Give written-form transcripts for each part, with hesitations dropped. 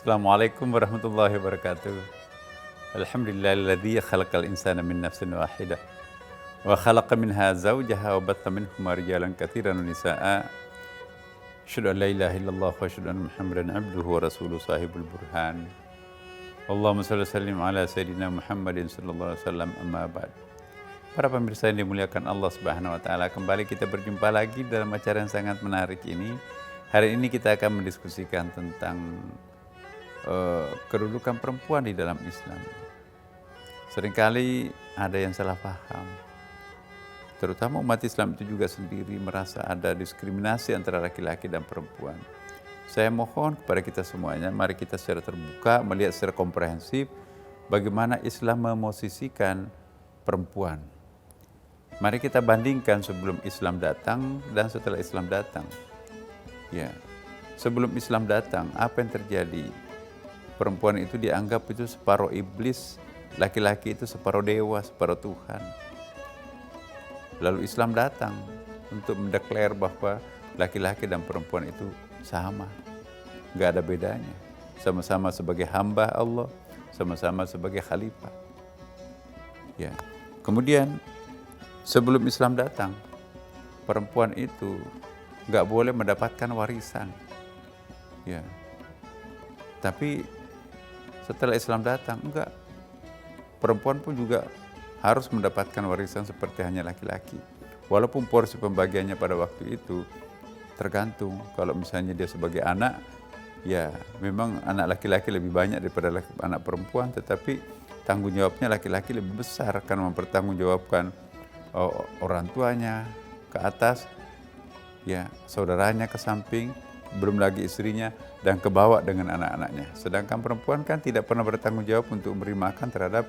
Assalamualaikum warahmatullahi wabarakatuh. Alhamdulillahilladzi khalaqal insana min nafsin wahidah wa khalaqa minha zawjaha wa batta minhuma rijalan katsiran wa nisaa'a. Asyhadu an la ilaha illallah wa asyhadu anna Muhammadan abduhu wa rasuluhu sahibul burhan. Allahumma shalli wa sallim ala sayyidina Muhammadin sallallahu alaihi wasallam, amma ba'd. Para pemirsa yang dimuliakan Allah Subhanahu wa taala, kembali kita berjumpa lagi dalam acara yang sangat menarik ini. Hari ini kita akan mendiskusikan tentang kedudukan perempuan di dalam Islam. Seringkali ada yang salah paham, terutama umat Islam itu juga sendiri merasa ada diskriminasi antara laki-laki dan perempuan. Saya mohon kepada kita semuanya, mari kita secara terbuka melihat secara komprehensif bagaimana Islam memosisikan perempuan. Mari kita bandingkan sebelum Islam datang dan setelah Islam datang. Ya, sebelum Islam datang, apa yang terjadi? Perempuan itu dianggap itu separuh iblis, laki-laki itu separuh dewa, separuh Tuhan. Lalu Islam datang untuk mendeklar bahwa laki-laki dan perempuan itu sama, nggak ada bedanya. Sama-sama sebagai hamba Allah, sama-sama sebagai khalifah. Ya. Kemudian sebelum Islam datang, perempuan itu nggak boleh mendapatkan warisan. Ya. Tapi setelah Islam datang, enggak. Perempuan pun juga harus mendapatkan warisan seperti hanya laki-laki. Walaupun porsi pembagiannya pada waktu itu tergantung. Kalau misalnya dia sebagai anak, ya memang anak laki-laki lebih banyak daripada anak perempuan, tetapi tanggung jawabnya laki-laki lebih besar karena mempertanggungjawabkan orang tuanya ke atas, ya saudaranya ke samping, belum lagi istrinya, dan ke bawah dengan anak-anaknya. Sedangkan perempuan kan tidak pernah bertanggung jawab untuk memberi makan terhadap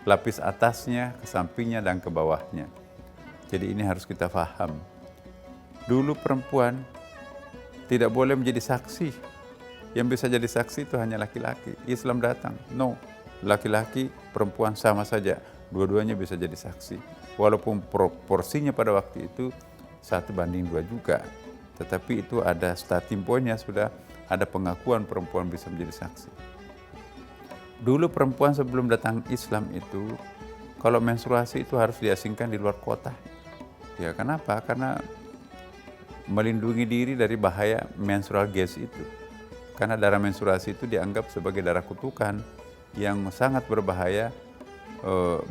lapis atasnya, ke sampingnya, dan ke bawahnya. Jadi ini harus kita paham. Dulu perempuan tidak boleh menjadi saksi. Yang bisa jadi saksi itu hanya laki-laki. Islam datang, no. Laki-laki, perempuan sama saja. Dua-duanya bisa jadi saksi. Walaupun proporsinya pada waktu itu 1:2 juga. Tetapi itu ada starting point-nya, sudah ada pengakuan perempuan bisa menjadi saksi. Dulu perempuan sebelum datang Islam itu, kalau menstruasi itu harus diasingkan di luar kota. Ya kenapa? Karena melindungi diri dari bahaya menstrual gas itu. Karena darah menstruasi itu dianggap sebagai darah kutukan yang sangat berbahaya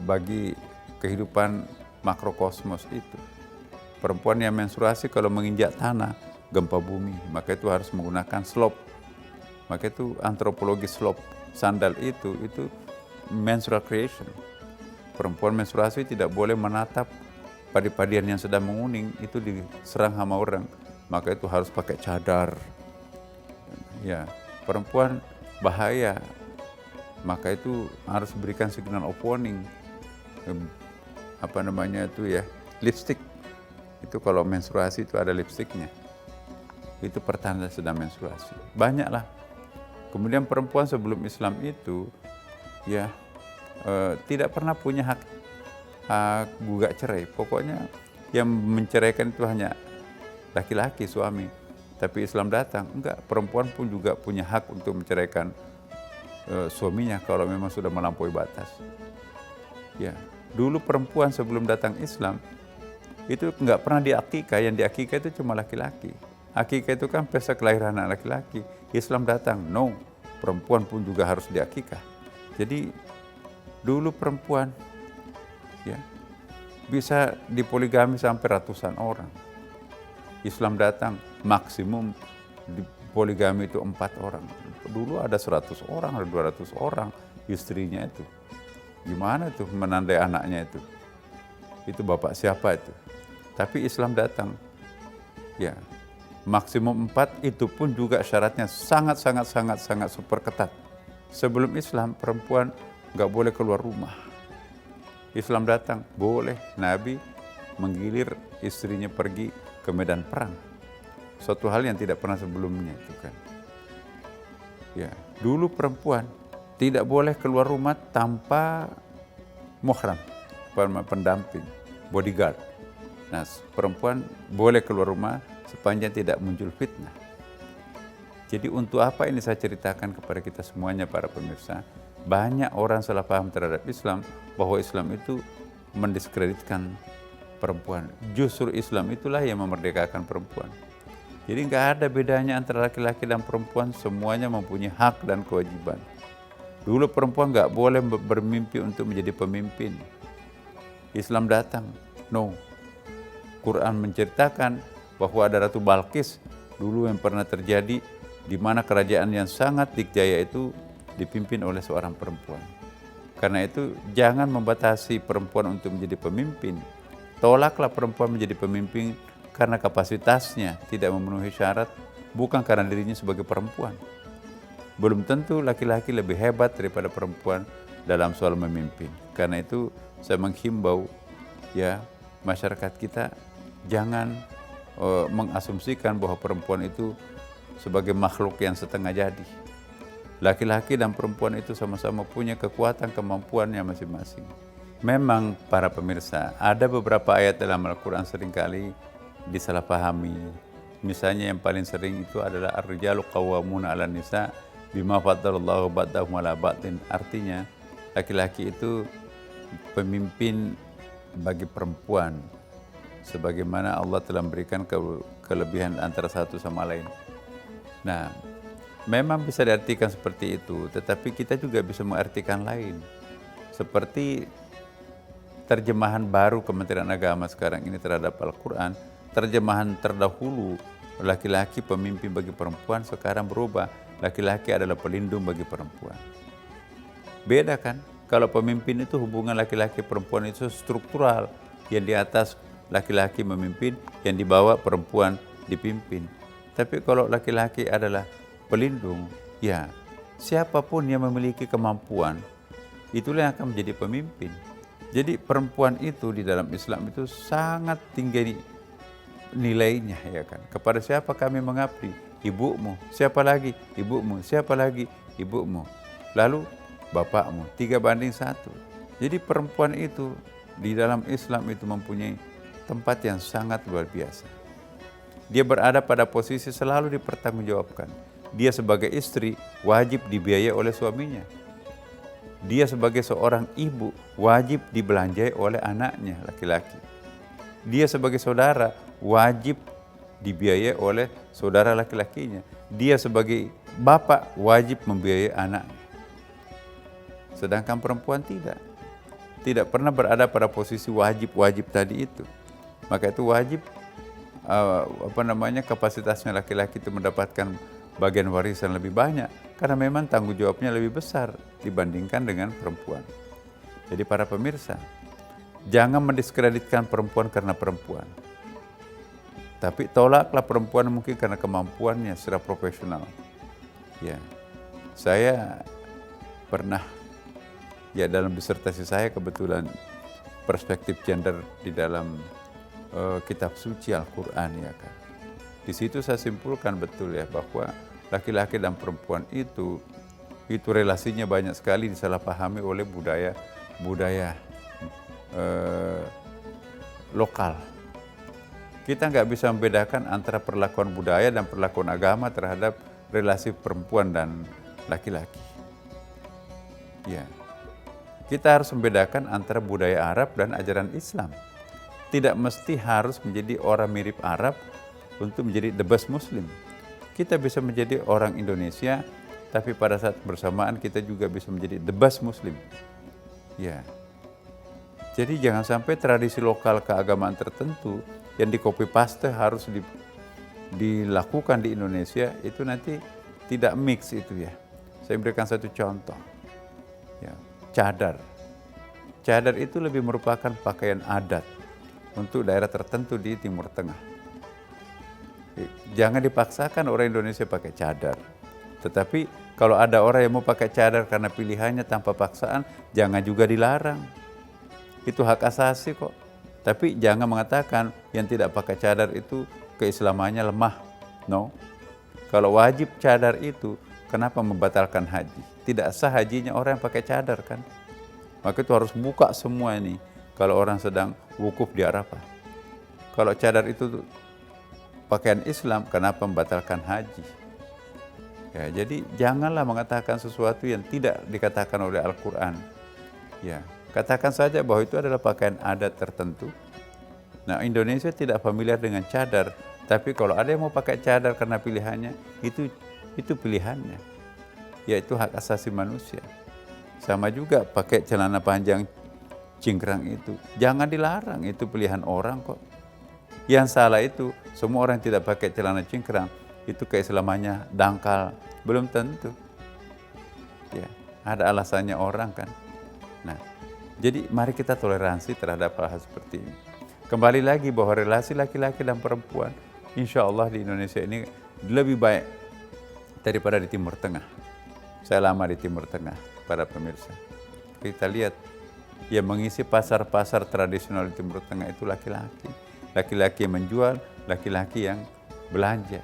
bagi kehidupan makrokosmos itu. Perempuan yang menstruasi kalau menginjak tanah, gempa bumi, maka itu harus menggunakan slop. Maka itu antropologi slop, sandal itu menstrual creation. Perempuan menstruasi tidak boleh menatap padi-padian yang sedang menguning, itu diserang hama orang, maka itu harus pakai cadar. Ya, perempuan bahaya, maka itu harus berikan signal of warning. Lipstick. Itu kalau menstruasi itu ada lipstiknya. Itu pertanda sedang menstruasi. Banyaklah. Kemudian perempuan sebelum Islam itu ya tidak pernah punya hak gugat cerai. Pokoknya yang menceraikan itu hanya laki-laki, suami. Tapi Islam datang, enggak, perempuan pun juga punya hak untuk menceraikan suaminya kalau memang sudah melampaui batas. Ya, dulu perempuan sebelum datang Islam itu nggak pernah diakikah, yang diakikah itu cuma laki-laki. Akikah itu kan pesta kelahiran anak laki-laki. Islam datang, no, perempuan pun juga harus diakikah. Jadi dulu perempuan ya bisa dipoligami sampai ratusan orang. Islam datang, maksimum poligami itu 4 orang. Dulu ada 100 orang, ada 200 orang istrinya itu. Gimana tuh menandai anaknya itu? Itu bapak siapa itu? Tapi Islam datang, ya maksimum 4, itu pun juga syaratnya sangat super ketat. Sebelum Islam perempuan nggak boleh keluar rumah. Islam datang, boleh. Nabi menggilir istrinya pergi ke medan perang. Suatu hal yang tidak pernah sebelumnya itu kan. Ya, dulu perempuan tidak boleh keluar rumah tanpa muhram, pendamping, bodyguard. Nah, perempuan boleh keluar rumah sepanjang tidak muncul fitnah. Jadi untuk apa ini saya ceritakan kepada kita semuanya para pemirsa? Banyak orang salah paham terhadap Islam, bahwa Islam itu mendiskreditkan perempuan. Justru Islam itulah yang memerdekakan perempuan. Jadi nggak ada bedanya antara laki-laki dan perempuan, semuanya mempunyai hak dan kewajiban. Dulu perempuan nggak boleh bermimpi untuk menjadi pemimpin. Islam datang, no. Quran menceritakan bahwa ada Ratu Balqis dulu yang pernah terjadi, di mana kerajaan yang sangat dikjaya itu dipimpin oleh seorang perempuan. Karena itu jangan membatasi perempuan untuk menjadi pemimpin. Tolaklah perempuan menjadi pemimpin karena kapasitasnya tidak memenuhi syarat, bukan karena dirinya sebagai perempuan. Belum tentu laki-laki lebih hebat daripada perempuan dalam soal memimpin. Karena itu saya menghimbau ya masyarakat kita jangan mengasumsikan bahwa perempuan itu sebagai makhluk yang setengah jadi. Laki-laki dan perempuan itu sama-sama punya kekuatan kemampuannya masing-masing. Memang para pemirsa, ada beberapa ayat dalam Al-Quran seringkali disalahpahami. Misalnya yang paling sering itu adalah ar-rijalu qawwamuna 'alan nisa bima faddalallahu ba'dahum 'ala ba'din. Artinya laki-laki itu pemimpin bagi perempuan, sebagaimana Allah telah memberikan kelebihan antara satu sama lain. Nah, memang bisa diartikan seperti itu, tetapi kita juga bisa mengartikan lain. Seperti terjemahan baru Kementerian Agama sekarang ini terhadap Al-Quran, terjemahan terdahulu laki-laki pemimpin bagi perempuan, sekarang berubah, laki-laki adalah pelindung bagi perempuan. Beda kan? Kalau pemimpin itu hubungan laki-laki perempuan itu struktural, yang di atas laki-laki memimpin, yang di bawah perempuan dipimpin. Tapi kalau laki-laki adalah pelindung, ya siapapun yang memiliki kemampuan, itulah yang akan menjadi pemimpin. Jadi perempuan itu di dalam Islam itu sangat tinggi nilainya, ya kan. Kepada siapa kami mengabdi? Ibumu. Siapa lagi? Ibumu. Siapa lagi? Ibumu. Lalu bapakmu. 3:1. Jadi perempuan itu di dalam Islam itu mempunyai tempat yang sangat luar biasa. Dia berada pada posisi selalu dipertanggungjawabkan. Dia sebagai istri wajib dibiayai oleh suaminya. Dia sebagai seorang ibu wajib dibelanjai oleh anaknya laki-laki. Dia sebagai saudara wajib dibiayai oleh saudara laki-lakinya. Dia sebagai bapak wajib membiayai anaknya. Sedangkan perempuan tidak. Tidak pernah berada pada posisi wajib-wajib tadi itu. Maka itu wajib kapasitasnya laki-laki itu mendapatkan bagian warisan lebih banyak, karena memang tanggung jawabnya lebih besar dibandingkan dengan perempuan. Jadi para pemirsa, jangan mendiskreditkan perempuan karena perempuan, tapi tolaklah perempuan mungkin karena kemampuannya secara profesional. Ya, saya pernah dalam disertasi saya kebetulan perspektif gender di dalam kitab suci Al-Quran, ya kan. Di situ saya simpulkan betul ya bahwa laki-laki dan perempuan itu relasinya banyak sekali disalahpahami oleh budaya lokal. Kita nggak bisa membedakan antara perlakuan budaya dan perlakuan agama terhadap relasi perempuan dan laki-laki. Ya, kita harus membedakan antara budaya Arab dan ajaran Islam. Tidak mesti harus menjadi orang mirip Arab untuk menjadi the best Muslim. Kita bisa menjadi orang Indonesia, tapi pada saat bersamaan kita juga bisa menjadi the best Muslim. Ya. Jadi jangan sampai tradisi lokal keagamaan tertentu yang di copy paste harus dilakukan di Indonesia, itu nanti tidak mix itu ya. Saya berikan satu contoh. Ya, cadar. Cadar itu lebih merupakan pakaian adat untuk daerah tertentu di Timur Tengah. Jangan dipaksakan orang Indonesia pakai cadar. Tetapi kalau ada orang yang mau pakai cadar karena pilihannya tanpa paksaan, jangan juga dilarang. Itu hak asasi kok. Tapi jangan mengatakan yang tidak pakai cadar itu keislamannya lemah. No. Kalau wajib cadar itu, kenapa membatalkan haji? Tidak sah hajinya orang yang pakai cadar kan. Maka itu harus buka semua ini. Kalau orang sedang wukuf di Arafah. Kalau cadar itu pakaian Islam, kenapa membatalkan haji? Ya, jadi janganlah mengatakan sesuatu yang tidak dikatakan oleh Al-Quran. Ya, katakan saja bahwa itu adalah pakaian adat tertentu. Nah, Indonesia tidak familiar dengan cadar, tapi kalau ada yang mau pakai cadar karena pilihannya, itu pilihannya. Ya, itu hak asasi manusia. Sama juga pakai celana panjang cingkrang itu, jangan dilarang, itu pilihan orang kok. Yang salah itu semua orang yang tidak pakai celana cingkrang itu keislamannya dangkal, belum tentu. Ya, ada alasannya orang kan. Nah, jadi mari kita toleransi terhadap hal seperti ini. Kembali lagi bahwa relasi laki-laki dan perempuan, insya Allah di Indonesia ini lebih baik daripada di Timur Tengah. Saya lama di Timur Tengah, para pemirsa. Kita lihat yang mengisi pasar-pasar tradisional di Timur Tengah itu laki-laki. Laki-laki yang menjual, laki-laki yang belanja,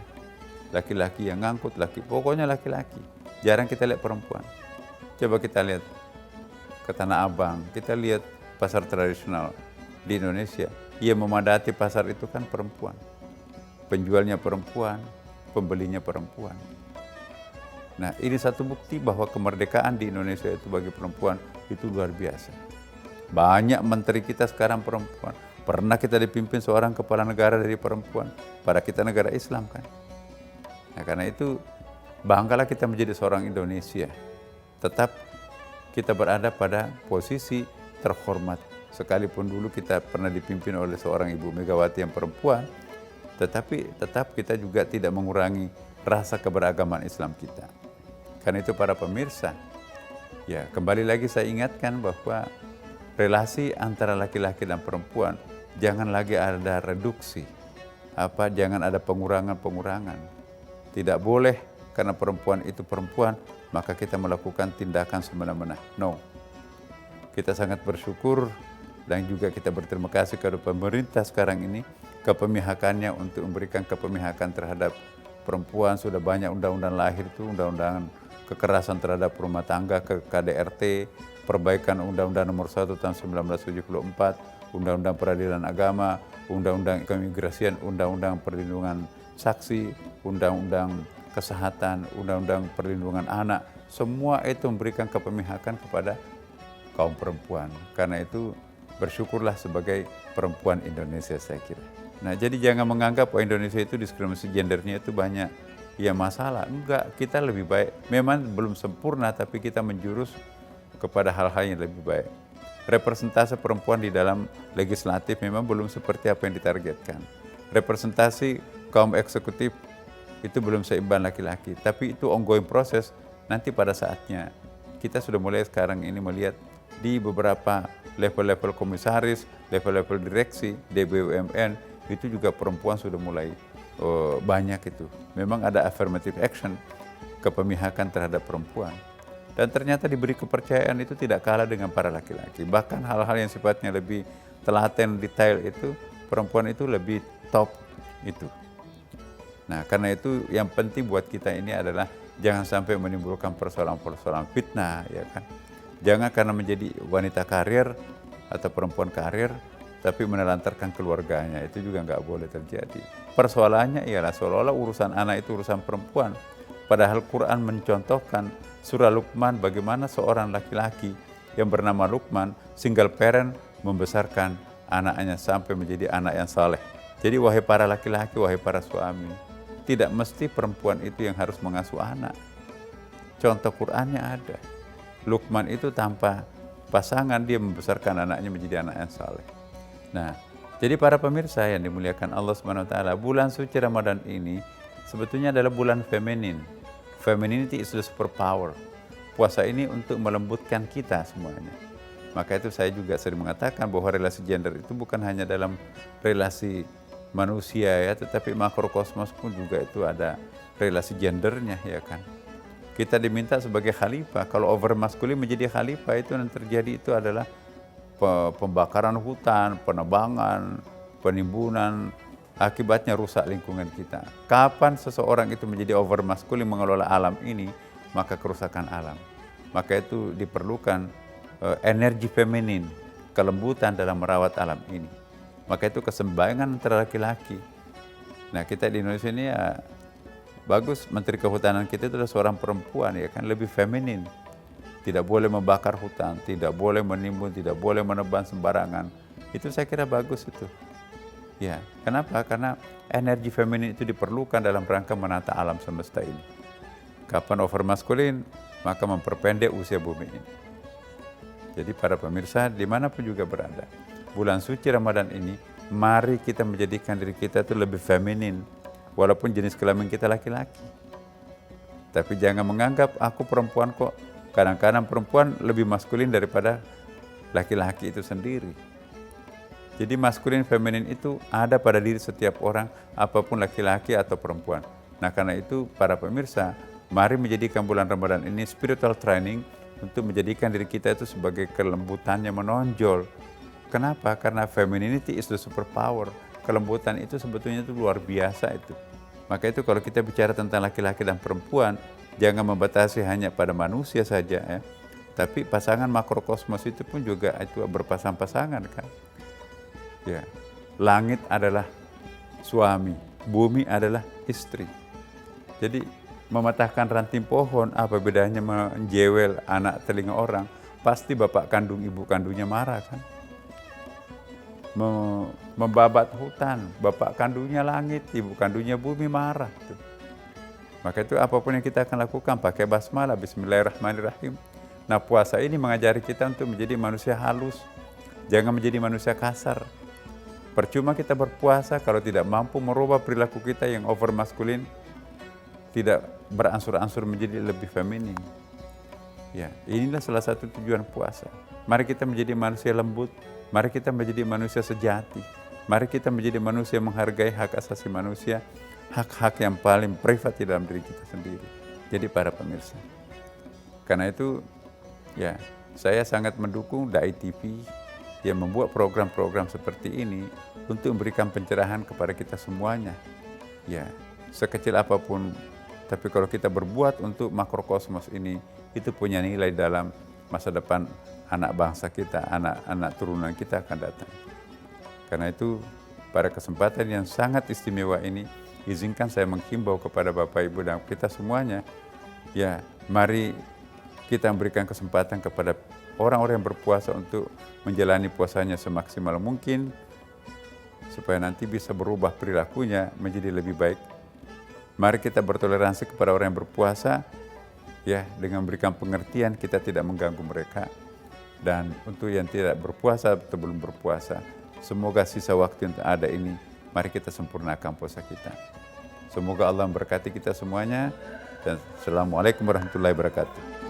laki-laki yang ngangkut, pokoknya laki-laki. Jarang kita lihat perempuan. Coba kita lihat ke Tanah Abang, kita lihat pasar tradisional di Indonesia. Yang memadati pasar itu kan perempuan. Penjualnya perempuan, pembelinya perempuan. Nah, ini satu bukti bahwa kemerdekaan di Indonesia itu bagi perempuan itu luar biasa. Banyak menteri kita sekarang perempuan. Pernah kita dipimpin seorang kepala negara dari perempuan. Pada kita negara Islam kan. Nah, karena itu banggalah kita menjadi seorang Indonesia. Tetap kita berada pada posisi terhormat. Sekalipun dulu kita pernah dipimpin oleh seorang Ibu Megawati yang perempuan, tetapi tetap kita juga tidak mengurangi rasa keberagaman Islam kita. Karena itu para pemirsa, ya kembali lagi saya ingatkan bahwa relasi antara laki-laki dan perempuan jangan lagi ada reduksi, jangan ada pengurangan-pengurangan. Tidak boleh karena perempuan itu perempuan maka kita melakukan tindakan semena-mena. No. Kita sangat bersyukur dan juga kita berterima kasih kepada pemerintah sekarang ini kepemihakannya untuk memberikan kepemihakan terhadap perempuan. Sudah banyak undang-undang lahir itu, undang-undang kekerasan terhadap rumah tangga, ke KDRT, perbaikan Undang-Undang Nomor 1 Tahun 1974, Undang-Undang Peradilan Agama, Undang-Undang Keimigrasian, Undang-Undang Perlindungan Saksi, Undang-Undang Kesehatan, Undang-Undang Perlindungan Anak. Semua itu memberikan kepemihakan kepada kaum perempuan. Karena itu bersyukurlah sebagai perempuan Indonesia saya kira. Nah, jadi jangan menganggap bahwa Indonesia itu diskriminasi gendernya itu banyak ya masalah. Enggak, kita lebih baik. Memang belum sempurna tapi kita menjurus kepada hal-hal yang lebih baik. Representasi perempuan di dalam legislatif memang belum seperti apa yang ditargetkan. Representasi kaum eksekutif itu belum seimbang laki-laki. Tapi itu ongoing proses, nanti pada saatnya. Kita sudah mulai sekarang ini melihat di beberapa level-level komisaris, level-level direksi, di BUMN, itu juga perempuan sudah mulai banyak itu. Memang ada affirmative action, kepemihakan terhadap perempuan. Dan ternyata diberi kepercayaan itu tidak kalah dengan para laki-laki. Bahkan hal-hal yang sifatnya lebih telaten, detail itu, perempuan itu lebih top itu. Nah, karena itu yang penting buat kita ini adalah jangan sampai menimbulkan persoalan-persoalan fitnah, ya kan. Jangan karena menjadi wanita karir atau perempuan karir, tapi menelantarkan keluarganya, itu juga nggak boleh terjadi. Persoalannya ialah seolah-olah urusan anak itu urusan perempuan. Padahal Quran mencontohkan surah Luqman bagaimana seorang laki-laki yang bernama Luqman, single parent, membesarkan anaknya sampai menjadi anak yang saleh. Jadi wahai para laki-laki, wahai para suami, tidak mesti perempuan itu yang harus mengasuh anak. Contoh Qur'annya ada. Luqman itu tanpa pasangan dia membesarkan anaknya menjadi anak yang saleh. Nah, jadi para pemirsa yang dimuliakan Allah SWT, bulan suci Ramadan ini sebetulnya adalah bulan feminin. Femininity is the superpower. Puasa ini untuk melembutkan kita semuanya. Maka itu saya juga sering mengatakan bahwa relasi gender itu bukan hanya dalam relasi manusia ya, tetapi makrokosmos pun juga itu ada relasi gendernya, ya kan. Kita diminta sebagai khalifah. Kalau over maskulin menjadi khalifah, itu yang terjadi itu adalah pembakaran hutan, penebangan, penimbunan, akibatnya rusak lingkungan kita. Kapan seseorang itu menjadi over maskulin mengelola alam ini, maka kerusakan alam. Maka itu diperlukan energi feminin, kelembutan dalam merawat alam ini. Maka itu keseimbangan antara laki-laki. Nah, kita di Indonesia ini ya bagus Menteri Kehutanan kita itu adalah seorang perempuan, ya kan, lebih feminin. Tidak boleh membakar hutan, tidak boleh menimbun, tidak boleh menebang sembarangan. Itu saya kira bagus itu. Ya, kenapa? Karena energi feminin itu diperlukan dalam rangka menata alam semesta ini. Kapan over maskulin, maka memperpendek usia bumi ini. Jadi para pemirsa dimanapun juga berada, bulan suci Ramadan ini, mari kita menjadikan diri kita itu lebih feminin, walaupun jenis kelamin kita laki-laki. Tapi jangan menganggap aku perempuan kok. Kadang-kadang perempuan lebih maskulin daripada laki-laki itu sendiri. Jadi maskulin feminin itu ada pada diri setiap orang, apapun laki-laki atau perempuan. Nah karena itu para pemirsa, mari menjadikan bulan Ramadan ini spiritual training untuk menjadikan diri kita itu sebagai kelembutannya menonjol. Kenapa? Karena femininity is the superpower. Kelembutan itu sebetulnya itu luar biasa itu. Maka itu kalau kita bicara tentang laki-laki dan perempuan, jangan membatasi hanya pada manusia saja, ya. Tapi pasangan makrokosmos itu pun juga itu berpasang-pasangan kan. Ya. Langit adalah suami, bumi adalah istri. Jadi mematahkan ranting pohon, apa bedanya menjewel anak telinga orang? Pasti bapak kandung ibu kandungnya marah kan. Membabat hutan, bapak kandungnya langit, ibu kandungnya bumi marah tuh. Maka itu apapun yang kita akan lakukan, pakai basmalah, bismillahirrahmanirrahim. Nah puasa ini mengajari kita untuk menjadi manusia halus, jangan menjadi manusia kasar. Percuma kita berpuasa kalau tidak mampu merubah perilaku kita yang over maskulin, tidak beransur-ansur menjadi lebih feminin. Ya, inilah salah satu tujuan puasa. Mari kita menjadi manusia lembut, mari kita menjadi manusia sejati, mari kita menjadi manusia yang menghargai hak asasi manusia, hak-hak yang paling privat di dalam diri kita sendiri. Jadi para pemirsa, karena itu ya saya sangat mendukung Dai TV yang membuat program-program seperti ini untuk memberikan pencerahan kepada kita semuanya. Ya, sekecil apapun, tapi kalau kita berbuat untuk makrokosmos ini, itu punya nilai dalam masa depan anak bangsa kita, anak-anak turunan kita akan datang. Karena itu pada kesempatan yang sangat istimewa ini, izinkan saya menghimbau kepada Bapak Ibu dan kita semuanya, ya mari kita memberikan kesempatan kepada orang-orang yang berpuasa untuk menjalani puasanya semaksimal mungkin, supaya nanti bisa berubah perilakunya menjadi lebih baik. Mari kita bertoleransi kepada orang yang berpuasa, ya dengan memberikan pengertian kita tidak mengganggu mereka. Dan untuk yang tidak berpuasa atau belum berpuasa, semoga sisa waktu yang ada ini, mari kita sempurnakan puasa kita. Semoga Allah memberkati kita semuanya, dan Assalamualaikum warahmatullahi wabarakatuh.